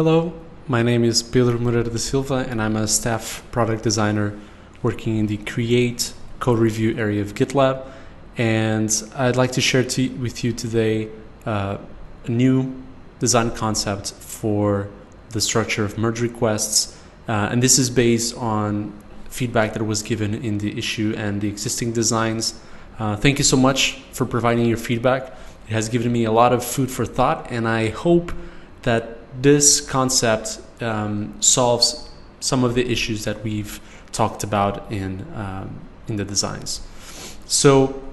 Hello, my name is Pedro Moreira da Silva and I'm a staff product designer working in the Create code review area of GitLab. And I'd like to share with you today a new design concept for the structure of merge requests. And this is based on feedback that was given in the issue and the existing designs. Thank you so much for providing your feedback. It has given me a lot of food for thought, and I hope that this concept solves some of the issues that we've talked about in the designs. So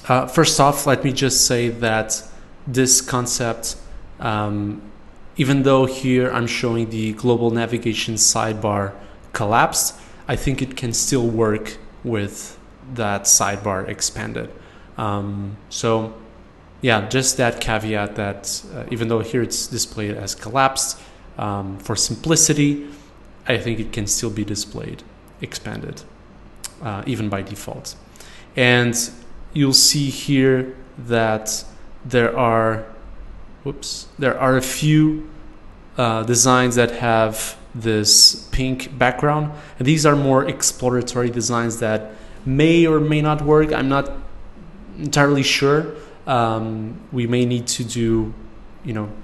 first off, let me just say that this concept, even though here I'm showing the global navigation sidebar collapsed, I think it can still work with that sidebar expanded. So yeah, just that caveat that even though here it's displayed as collapsed, for simplicity, I think it can still be displayed expanded, even by default. And you'll see here that there are a few designs that have this pink background, and these are more exploratory designs that may or may not work. I'm not entirely sure. We may need to do,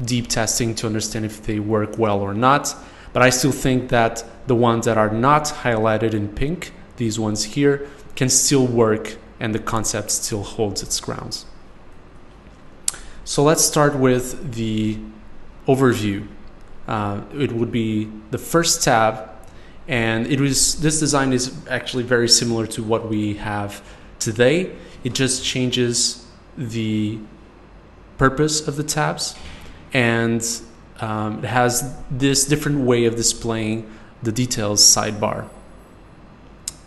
deep testing to understand if they work well or not. But I still think that the ones that are not highlighted in pink, these ones here, can still work and the concept still holds its grounds. So let's start with the overview. It would be the first tab, and this design is actually very similar to what we have today. It just changes the purpose of the tabs, and it has this different way of displaying the details sidebar.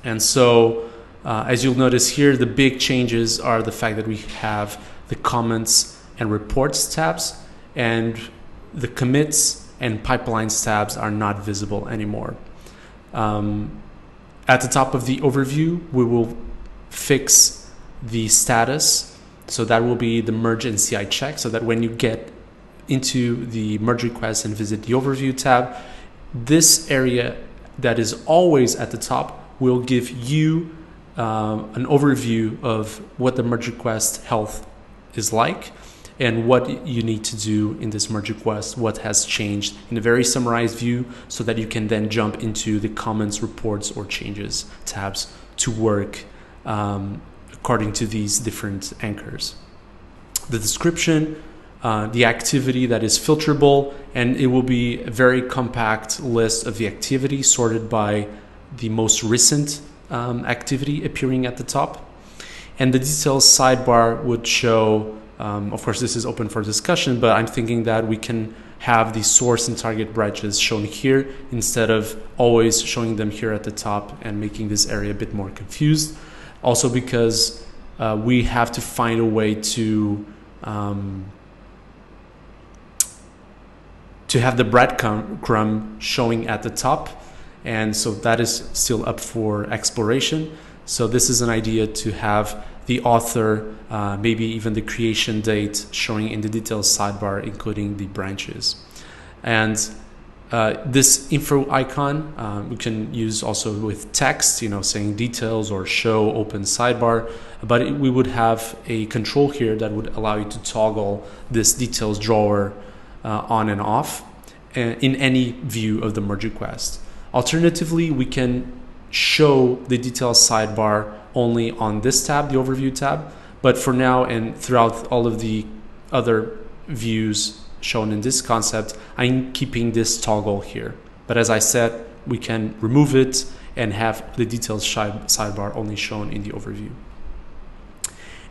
And so as you'll notice here, the big changes are the fact that we have the comments and reports tabs, and the commits and pipelines tabs are not visible anymore. At the top of the overview, we will fix the status. So that will be the merge and CI check, so that when you get into the merge request and visit the overview tab, this area that is always at the top will give you an overview of what the merge request health is like and what you need to do in this merge request, what has changed in a very summarized view, so that you can then jump into the comments, reports, or changes tabs to work according to these different anchors. The description, the activity that is filterable, and it will be a very compact list of the activity sorted by the most recent activity appearing at the top. And the details sidebar would show, of course this is open for discussion, but I'm thinking that we can have the source and target branches shown here instead of always showing them here at the top and making this area a bit more confused. Also because we have to find a way to have the breadcrumb showing at the top, and so that is still up for exploration. So this is an idea to have the author, maybe even the creation date showing in the details sidebar, including the branches. And this info icon we can use also with text, saying details or show open sidebar, but we would have a control here that would allow you to toggle this details drawer on and off in any view of the merge request. Alternatively, we can show the details sidebar only on this tab, the overview tab, but for now and throughout all of the other views shown in this concept, I'm keeping this toggle here. But as I said, we can remove it and have the details sidebar only shown in the overview.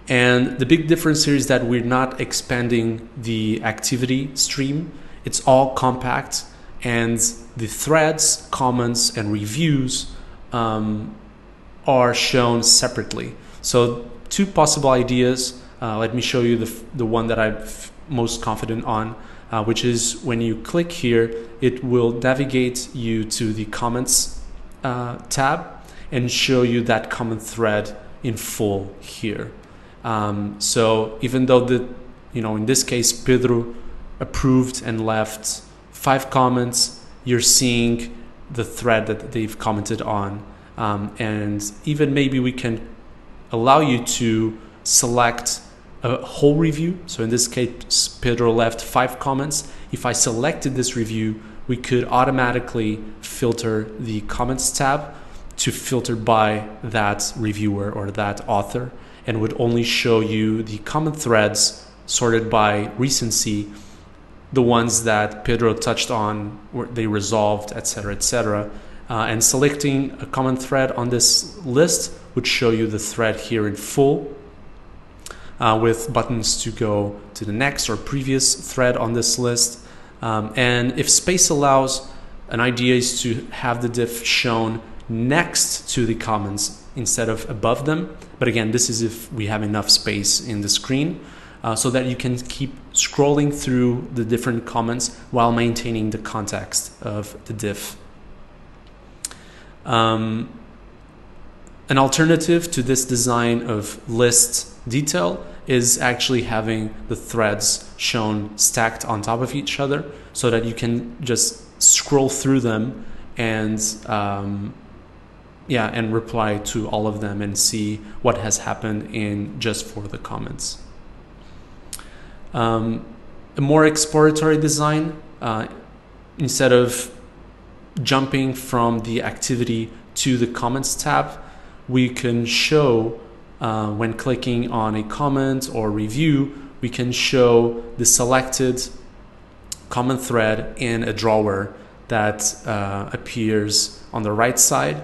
And the big difference here is that we're not expanding the activity stream. It's all compact, and the threads, comments, and reviews are shown separately. So two possible ideas. Let me show you the one that I'm most confident on, which is when you click here, it will navigate you to the comments tab and show you that comment thread in full here. So even though in this case, Pedro approved and left 5 comments, you're seeing the thread that they've commented on. And even maybe we can allow you to select a whole review. So in this case, Pedro left 5 comments. If I selected this review, we could automatically filter the comments tab to filter by that reviewer or that author, and would only show you the comment threads sorted by recency, the ones that Pedro touched on, where they resolved, etc., etc. And selecting a common thread on this list would show you the thread here in full, with buttons to go to the next or previous thread on this list. And if space allows, an idea is to have the diff shown next to the comments instead of above them. But again, this is if we have enough space in the screen, so that you can keep scrolling through the different comments while maintaining the context of the diff. An alternative to this design of list detail is actually having the threads shown stacked on top of each other, so that you can just scroll through them and and reply to all of them and see what has happened in just for the comments. A more exploratory design, instead of jumping from the activity to the comments tab, we can show, when clicking on a comment or review, we can show the selected comment thread in a drawer that appears on the right side,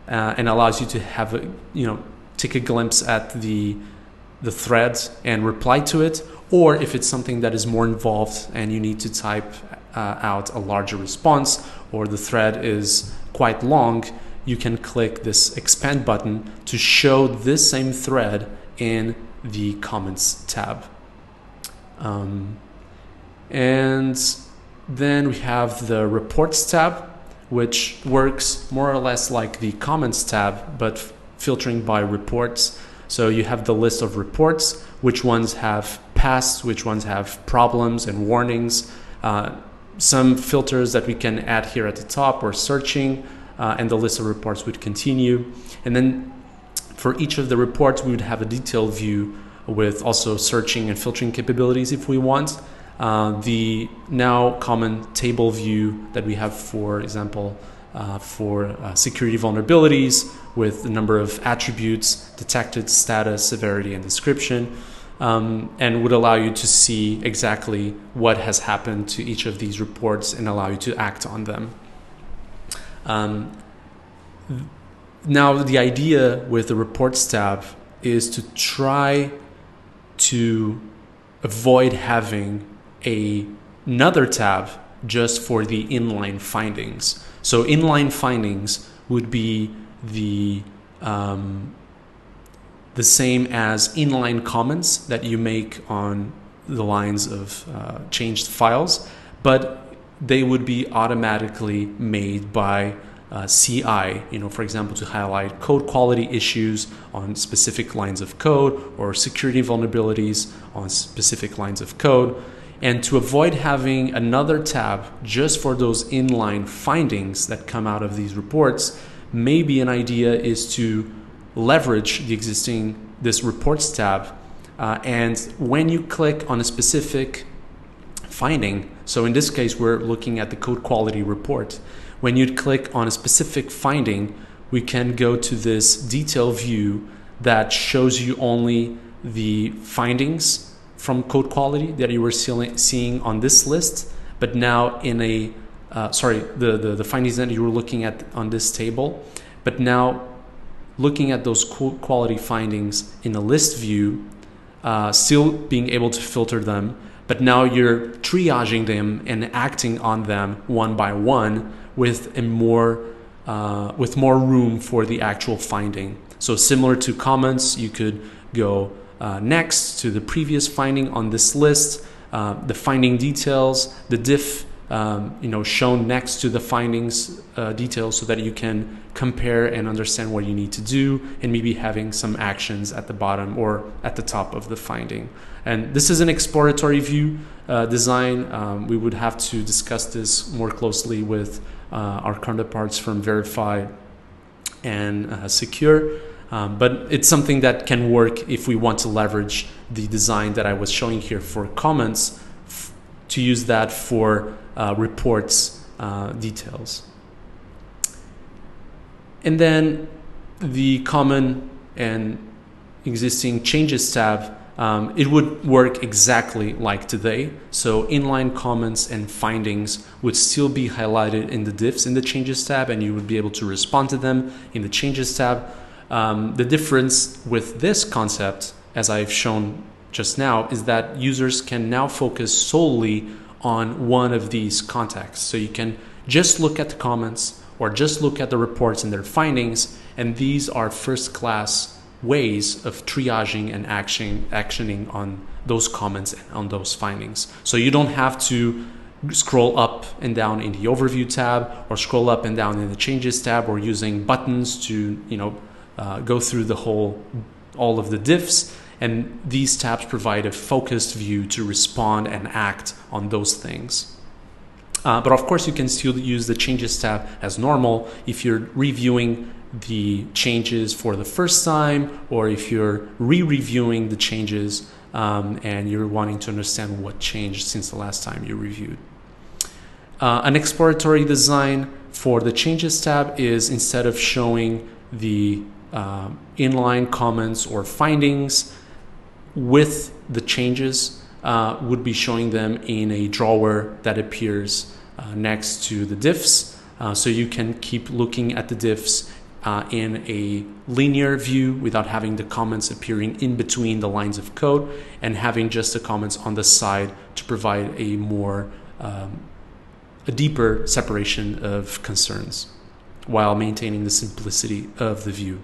and allows you to have take a glimpse at the thread and reply to it. Or if it's something that is more involved and you need to type out a larger response, or the thread is quite long, you can click this expand button to show this same thread in the comments tab. And then we have the reports tab, which works more or less like the comments tab, but filtering by reports. So you have the list of reports, which ones have passed, which ones have problems and warnings, some filters that we can add here at the top, or searching, and the list of reports would continue. And then for each of the reports, we would have a detailed view with also searching and filtering capabilities if we want. The now common table view that we have, for example, for security vulnerabilities, with the number of attributes, detected, status, severity, and description, and would allow you to see exactly what has happened to each of these reports and allow you to act on them. Now, the idea with the reports tab is to try to avoid having another tab just for the inline findings. So inline findings would be the same as inline comments that you make on the lines of changed files, but they would be automatically made by CI, for example, to highlight code quality issues on specific lines of code, or security vulnerabilities on specific lines of code. And to avoid having another tab just for those inline findings that come out of these reports, maybe an idea is to leverage this reports tab, and when you click on a specific finding, so in this case we're looking at the code quality report, when you click on a specific finding, we can go to this detail view that shows you only the findings from code quality that you were seeing on this list, but now in the findings that you were looking at on this table, but now looking at those code quality findings in a list view, still being able to filter them, but now you're triaging them and acting on them one by one with more room for the actual finding. So similar to comments, you could go next to the previous finding on this list, the finding details, the diff shown next to the findings details, so that you can compare and understand what you need to do, and maybe having some actions at the bottom or at the top of the finding. And this is an exploratory view. design. We would have to discuss this more closely with our counterparts from Verify and Secure. But it's something that can work if we want to leverage the design that I was showing here for comments to use that for reports details. And then the common and existing changes tab, it would work exactly like today. So inline comments and findings would still be highlighted in the diffs in the changes tab, and you would be able to respond to them in the changes tab. The difference with this concept, as I've shown just now, is that users can now focus solely on one of these contexts. So you can just look at the comments or just look at the reports and their findings, and these are first-class ways of triaging and actioning on those comments and on those findings. So you don't have to scroll up and down in the overview tab or scroll up and down in the changes tab or using buttons to go through all of the diffs. And these tabs provide a focused view to respond and act on those things. But of course, you can still use the changes tab as normal if you're reviewing the changes for the first time, or if you're re-reviewing the changes and you're wanting to understand what changed since the last time you reviewed. An exploratory design for the changes tab is, instead of showing the inline comments or findings with the changes, would be showing them in a drawer that appears next to the diffs. So you can keep looking at the diffs in a linear view without having the comments appearing in between the lines of code, and having just the comments on the side to provide a more a deeper separation of concerns while maintaining the simplicity of the view.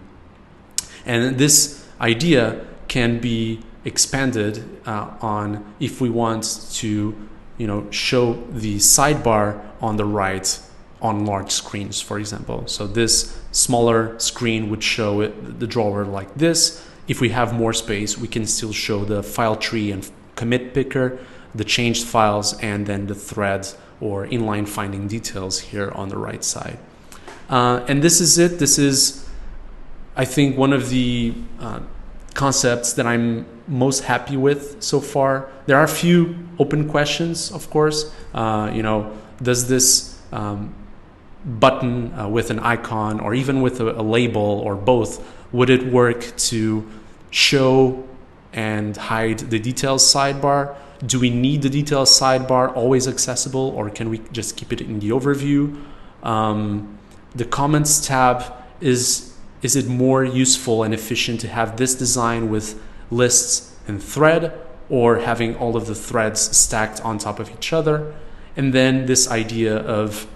And this idea can be expanded on if we want to show the sidebar on the right on large screens, for example. So this smaller screen would show the drawer like this. If we have more space, we can still show the file tree and commit picker, the changed files, and then the threads or inline finding details here on the right side. And this is it. This is, I think, one of the concepts that I'm most happy with so far. There are a few open questions, of course. Does this button with an icon, or even with a label, or both, would it work to show and hide the details sidebar? Do we need the details sidebar always accessible, or can we just keep it in the overview? The comments tab, is it more useful and efficient to have this design with lists and thread, or having all of the threads stacked on top of each other? And then this idea of,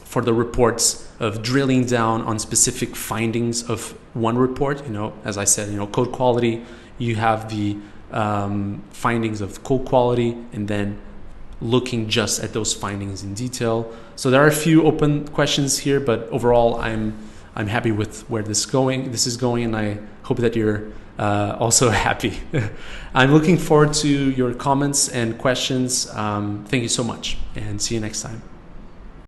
for the reports, of drilling down on specific findings of one report. As I said, code quality, you have the findings of code quality, and then looking just at those findings in detail. So there are a few open questions here, but overall, I'm happy with where this is going, and I hope that you're also happy. I'm looking forward to your comments and questions. Thank you so much, and see you next time.